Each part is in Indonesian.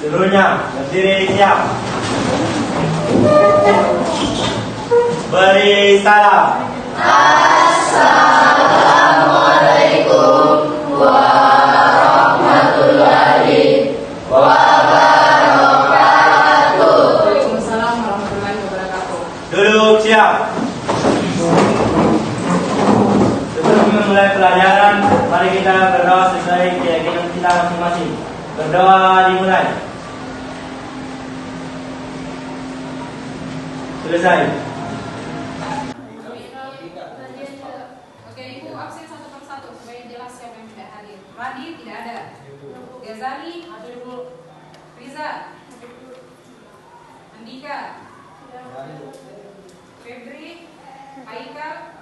Seluruhnya berdiri siap. Beri salam. Assalamualaikum warahmatullahi wabarakatuh. Waalaikumsalam warahmatullahi wabarakatuh. Duduk siap. Sebelum memulai pelajaran, mari kita berdoa sesuai keyakinan kita masing-masing. Berdoa dimulai. Selesai. Oke, Ibu absen satu persatu supaya jelas siapa yang tidak hadir. Radi tidak ada. Ghazali hadir dulu. Riza, Andika, Febri, Haikal,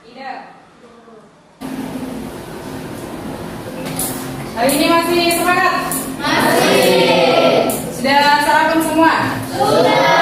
Ida. Hari ini masih semangat? Masih. Sudah sarapan semua? Sudah.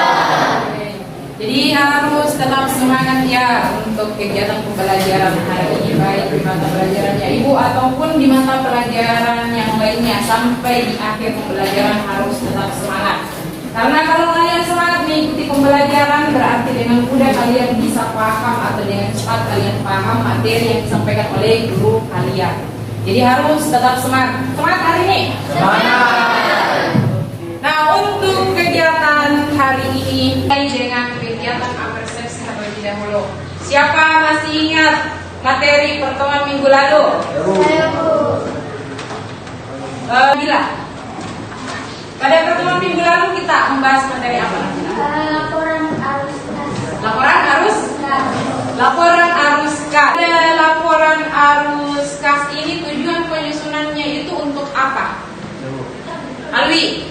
Jadi harus tetap semangat ya untuk kegiatan pembelajaran hari ini, baik di mata pelajarannya Ibu ataupun di mata pelajaran yang lainnya. Sampai di akhir pembelajaran harus tetap semangat. Karena kalau kalian semangat mengikuti pembelajaran, berarti dengan mudah kalian bisa paham atau dengan cepat kalian paham materi yang disampaikan oleh guru kalian. Jadi harus tetap semangat. Semangat hari ini. Semangat. Nah, untuk kegiatan hari ini dengan kegiatan apersepsi terlebih dahulu. Siapa masih ingat materi pertemuan minggu lalu? Bila pada pertemuan minggu lalu kita membahas materi apa? Laporan arus kas. Laporan arus? Laporan arus kas. Laporan arus kas ini tujuan penyusunannya itu untuk apa? Alwi.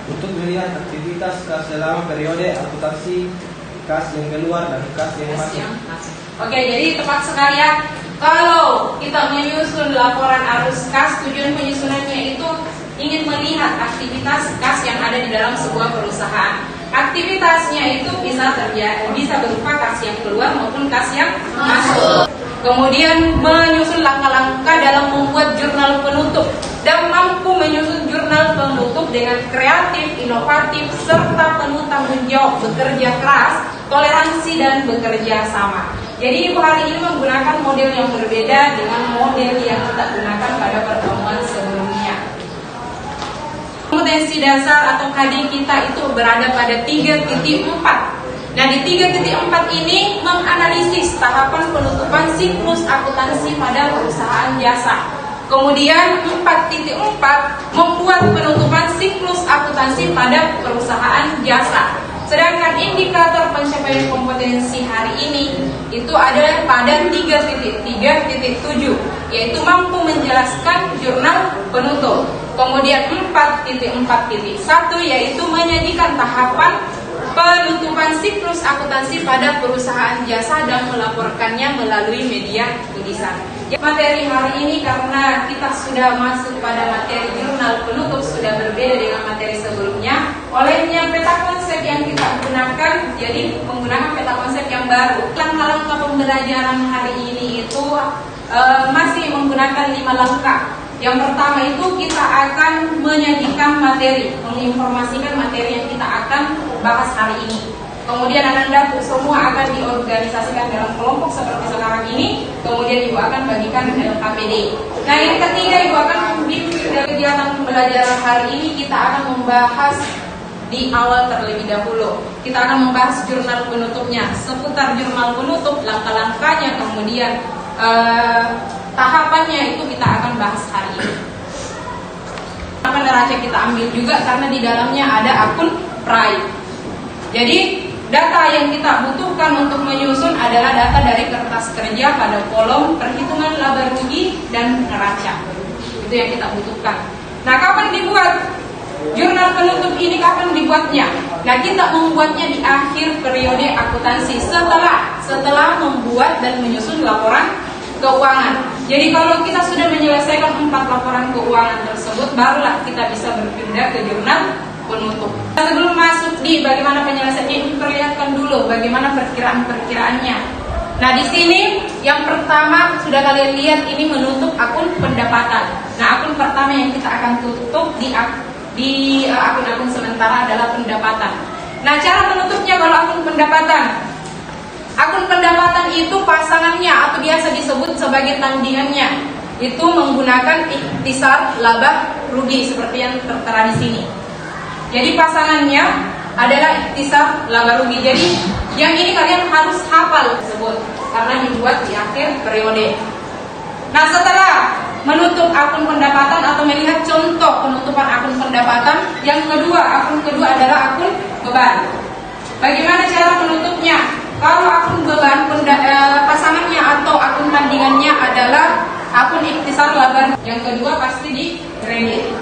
Untuk melihat aktivitas kas selama periode akuntansi, kas yang keluar dan kas yang masuk. Oke, jadi tepat sekali ya. Kalau kita menyusun laporan arus kas, tujuan penyusunannya itu ingin melihat aktivitas kas yang ada di dalam sebuah perusahaan. Aktivitasnya itu bisa berupa kas yang keluar maupun kas yang masuk. Kemudian menyusun langkah-langkah dalam membuat jurnal penutup dan mampu menyusun jurnal penutup dengan kreatif, inovatif, serta penuh tanggung jawab, bekerja keras, toleransi, dan bekerja sama. Jadi Ibu hari ini menggunakan model yang berbeda dengan model yang kita gunakan pada pertemuan sebelumnya. Kompetensi dasar atau KD kita itu berada pada 3.4. Nah, di 3.4 ini menganalisis tahapan penutupan siklus akuntansi pada perusahaan jasa. Kemudian 4.4 membuat penutupan siklus akuntansi pada perusahaan jasa. Sedangkan indikator pencapaian kompetensi hari ini itu ada pada 3.3.7, yaitu mampu menjelaskan jurnal penutup. Kemudian 4.4.1 yaitu menyajikan tahapan penutupan siklus akuntansi pada perusahaan jasa dan melaporkannya melalui media tulisan. Materi hari ini karena kita sudah masuk pada materi jurnal penutup sudah berbeda dengan materi sebelumnya. Olehnya peta konsep yang kita gunakan jadi menggunakan peta konsep yang baru. Langkah-langkah pembelajaran hari ini itu masih menggunakan 5 langkah. Yang pertama itu kita akan menyajikan materi, menginformasikan materi yang kita akan bahas hari ini. Kemudian Anda semua akan diorganisasikan dalam kelompok seperti sekarang ini. Kemudian Ibu akan bagikan LKPD. Nah, yang ketiga Ibu akan membimbing dari kegiatan pembelajaran hari ini. Kita akan membahas di awal terlebih dahulu. Kita akan membahas jurnal penutupnya, seputar jurnal penutup, langkah-langkahnya, kemudian tahapannya itu kita akan bahas hari ini. Akan neraca kita ambil juga karena di dalamnya ada akun pride. Jadi data yang kita butuhkan untuk menyusun adalah data dari kertas kerja pada kolom perhitungan laba rugi dan neraca. Itu yang kita butuhkan. Nah, kapan dibuat jurnal penutup ini? Kapan dibuatnya? Nah, kita membuatnya di akhir periode akuntansi setelah membuat dan menyusun laporan keuangan. Jadi kalau kita sudah menyelesaikan 4 laporan keuangan tersebut, barulah kita bisa berpindah ke jurnal penutup. Sebelum masuk di bagaimana penyelesaiannya, ini perlihatkan dulu bagaimana perkiraannya. Nah, di sini Yang pertama sudah kalian lihat ini menutup akun pendapatan. Nah, akun pertama yang kita akan tutup di akun-akun sementara adalah pendapatan. Nah, cara menutupnya kalau akun pendapatan. Akun pendapatan itu pasangannya atau biasa disebut sebagai tandingannya itu menggunakan ikhtisar laba rugi seperti yang tertera di sini. Jadi pasangannya adalah ikhtisar laba rugi. Jadi yang ini kalian harus hafal tersebut karena dibuat di akhir periode. Nah, setelah menutup akun pendapatan atau melihat contoh penutupan akun pendapatan, yang kedua, akun kedua adalah akun beban. Bagaimana cara menutupnya? Kalau akun beban pasangannya atau akun tandingannya adalah akun ikhtisar laba, yang kedua pasti di kredit.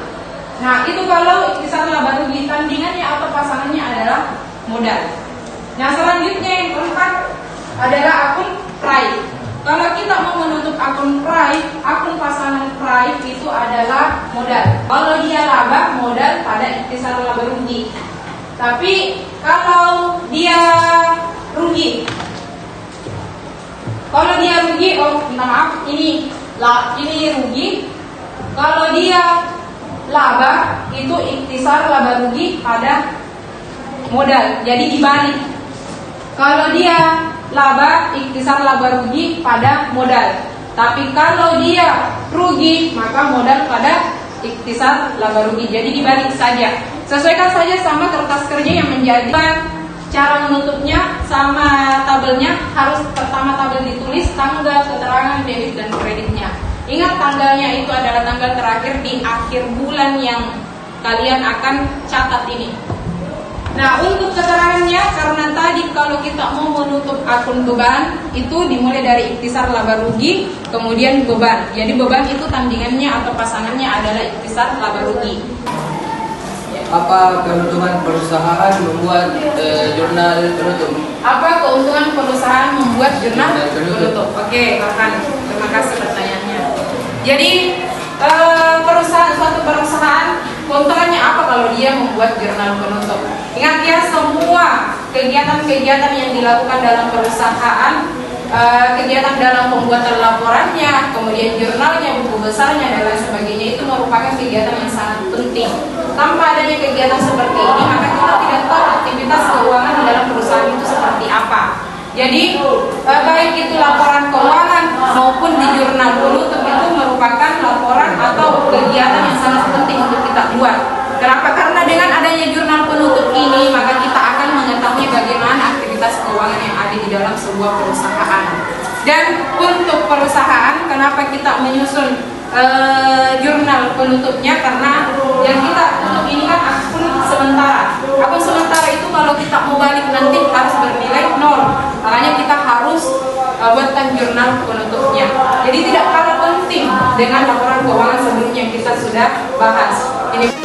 Nah, itu kalau ikhtisar laba rugi, tandingannya atau pasangannya adalah modal. Nah, selanjutnya yang keempat adalah akun pride. Kalau kita mau menutup akun pride, akun pasangan pride itu adalah modal. Kalau dia laba, modal pada ikhtisar laba rugi. Tapi kalau dia rugi, minta maaf, ini rugi. Kalau dia laba, itu ikhtisar laba rugi pada modal. Jadi dibalik. Kalau dia laba, ikhtisar laba rugi pada modal. Tapi kalau dia rugi, maka modal pada ikhtisar laba rugi. Jadi dibalik saja. Sesuaikan saja sama kertas kerja yang menjadikan cara menutupnya sama tabelnya. Harus pertama tabel ditulis tanggal keterangan debit dan kreditnya. Ingat, tanggalnya itu adalah tanggal terakhir di akhir bulan yang kalian akan catat ini. Nah, untuk keterangannya, karena tadi kalau kita mau menutup akun beban itu dimulai dari ikhtisar laba rugi, kemudian beban. Jadi beban itu tandingannya atau pasangannya adalah ikhtisar laba rugi. Apa keuntungan perusahaan membuat jurnal penutup? Apa keuntungan perusahaan membuat jurnal penutup? Oke, terima kasih pertanyaannya. Jadi suatu perusahaan keuntungannya apa kalau dia membuat jurnal penutup? Ingat ya, semua kegiatan-kegiatan yang dilakukan dalam perusahaan, kegiatan dalam pembuatan laporannya, kemudian jurnalnya, buku besarnya, dan lain sebagainya, itu merupakan kegiatan yang sangat penting. Tanpa adanya kegiatan seperti ini, maka kita tidak tahu aktivitas keuangan di dalam perusahaan itu seperti apa. Jadi baik itu laporan keuangan maupun di jurnal penutup itu merupakan laporan atau kegiatan yang sangat penting untuk kita buat. Kenapa? Karena dengan adanya jurnal penutup ini, maka kita akan mengetahui bagaimana aktivitas keuangan yang ada di dalam sebuah perusahaan. Dan untuk perusahaan, kenapa kita menyusun jurnal penutupnya? Karena yang kita tutup ini kan akun sementara. Akun sementara itu kalau kita mau balik nanti harus bernilai 0. Makanya kita harus buatkan jurnal penutupnya. Jadi tidak kalah penting dengan laporan keuangan sebelumnya yang kita sudah bahas. Ini perhatikan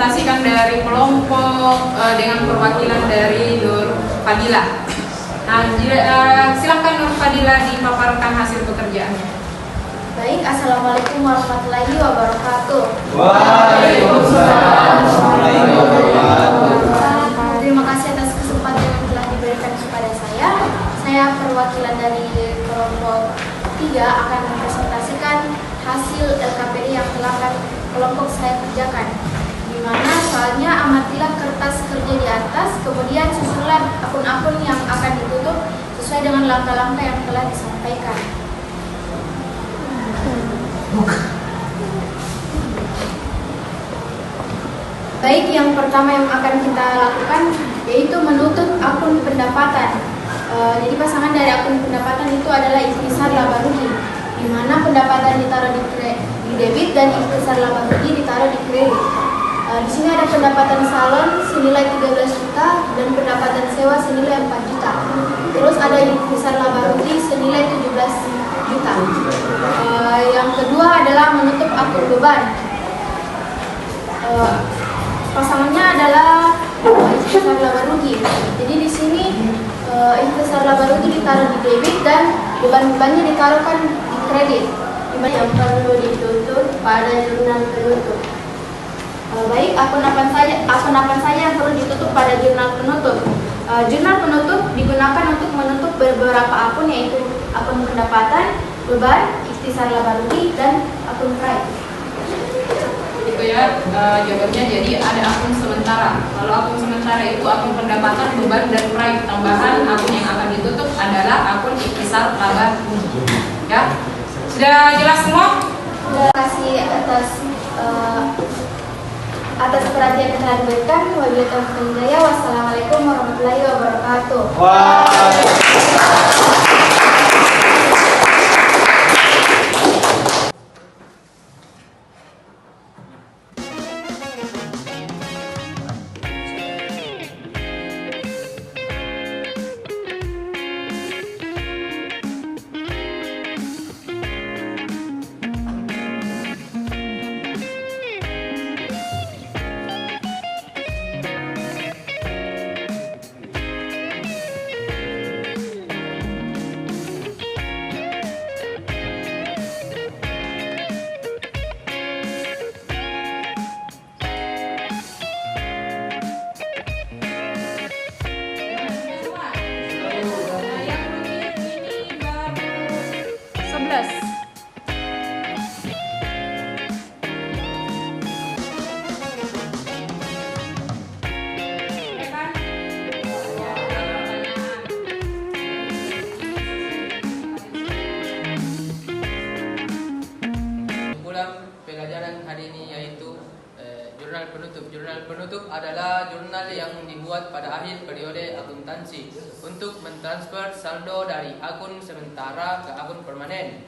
presentasikan dari kelompok dengan perwakilan dari Nur Fadila. Nah, silakan Nur Fadila dipaparkan hasil pekerjaannya. Baik, Assalamualaikum warahmatullahi wabarakatuh. Waalaikumsalam warahmatullahi wabarakatuh. Terima kasih atas kesempatan yang telah diberikan kepada saya. Saya perwakilan dari kelompok 3 akan mempresentasikan hasil LKPD yang telah kelompok saya kerjakan. Di mana soalnya amatilah kertas kerja di atas, kemudian susunlah akun-akun yang akan ditutup sesuai dengan langkah-langkah yang telah disampaikan. Baik, yang pertama yang akan kita lakukan yaitu menutup akun pendapatan. Jadi pasangan dari akun pendapatan itu adalah ikhtisar laba rugi, di mana pendapatan ditaruh di debit dan ikhtisar laba rugi ditaruh di kredit. Di sini ada pendapatan salon senilai 13 juta dan pendapatan sewa senilai 4 juta. Terus ada ikhtisar laba rugi senilai 17 juta. Yang kedua adalah menutup akun beban. Pasangannya adalah ikhtisar laba rugi. Jadi di sini ikhtisar laba rugi ditaruh di debit dan beban-bebannya ditaruhkan di kredit. Yang perlu ditutup pada jurnal penutup. Baik, akun apa saja yang perlu ditutup pada jurnal penutup. Jurnal penutup digunakan untuk menutup beberapa akun, yaitu akun pendapatan, beban, ikhtisar laba rugi, dan akun pride. Itu ya jawabannya. Jadi ada akun sementara. Kalau akun sementara itu akun pendapatan, beban, dan pride. Tambahan akun yang akan ditutup adalah akun ikhtisar laba rugi. Ya, sudah jelas semua? Terima kasih atas perhatian yang telah diberikan. Wabillahi taufiq wal hidayah. Wassalamualaikum warahmatullahi wabarakatuh. Pelajaran hari ini yaitu jurnal penutup. Jurnal penutup adalah jurnal yang dibuat pada akhir periode akuntansi untuk mentransfer saldo dari akun sementara ke akun permanen.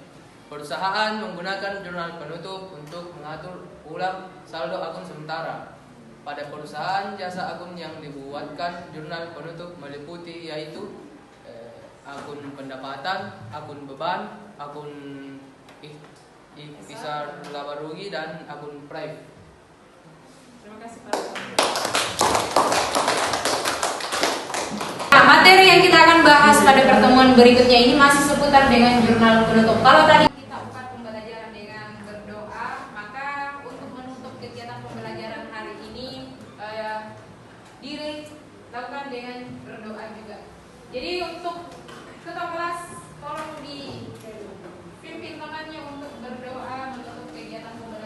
Perusahaan menggunakan jurnal penutup untuk mengatur ulang saldo akun sementara. Pada perusahaan jasa akun yang dibuatkan jurnal penutup meliputi yaitu akun pendapatan, akun beban, akun ikhtisar laba rugi, dan akun private. Terima kasih Pak. Nah, materi yang kita akan bahas pada pertemuan berikutnya ini masih seputar dengan jurnal penutup. Kalau tadi kita buka pembelajaran dengan berdoa, maka untuk menutup kegiatan pembelajaran hari ini dilakukan dengan berdoa juga. Jadi untuk ketua kelas tolong dipimpin tangannya untuk berdoa menutup kegiatan pembelajaran.